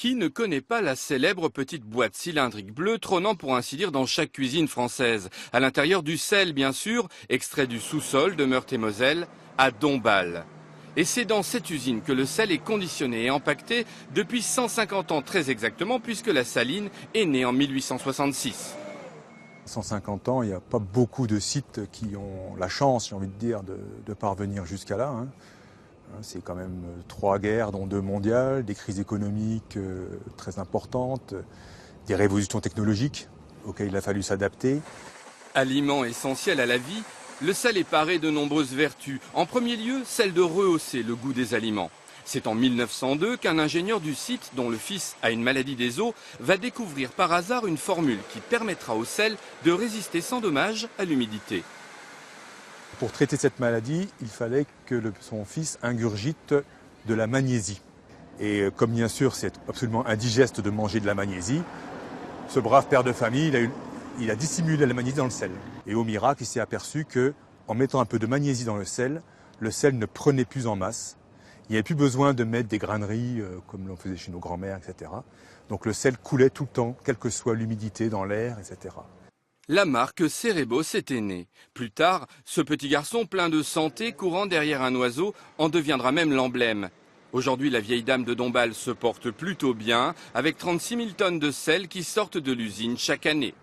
Qui ne connaît pas la célèbre petite boîte cylindrique bleue trônant pour ainsi dire dans chaque cuisine française? À l'intérieur du sel, bien sûr, extrait du sous-sol de Meurthe-et-Moselle, à Dombasle. Et c'est dans cette usine que le sel est conditionné et empaqueté depuis 150 ans très exactement, puisque la saline est née en 1866. 150 ans, il n'y a pas beaucoup de sites qui ont la chance, j'ai envie de dire, de parvenir jusqu'à là. C'est quand même 3 guerres, dont 2 mondiales, des crises économiques très importantes, des révolutions technologiques auxquelles il a fallu s'adapter. Aliment essentiel à la vie, le sel est paré de nombreuses vertus. En premier lieu, celle de rehausser le goût des aliments. C'est en 1902 qu'un ingénieur du site, dont le fils a une maladie des os, va découvrir par hasard une formule qui permettra au sel de résister sans dommage à l'humidité. Pour traiter cette maladie, il fallait que son fils ingurgite de la magnésie. Et comme bien sûr c'est absolument indigeste de manger de la magnésie, ce brave père de famille, il a dissimulé la magnésie dans le sel. Et au miracle, il s'est aperçu qu'en mettant un peu de magnésie dans le sel ne prenait plus en masse. Il n'y avait plus besoin de mettre des graineries comme l'on faisait chez nos grands-mères, etc. Donc le sel coulait tout le temps, quelle que soit l'humidité dans l'air, etc. La marque Cerebos était née. Plus tard, ce petit garçon plein de santé courant derrière un oiseau en deviendra même l'emblème. Aujourd'hui, la vieille dame de Dombasle se porte plutôt bien, avec 36 000 tonnes de sel qui sortent de l'usine chaque année.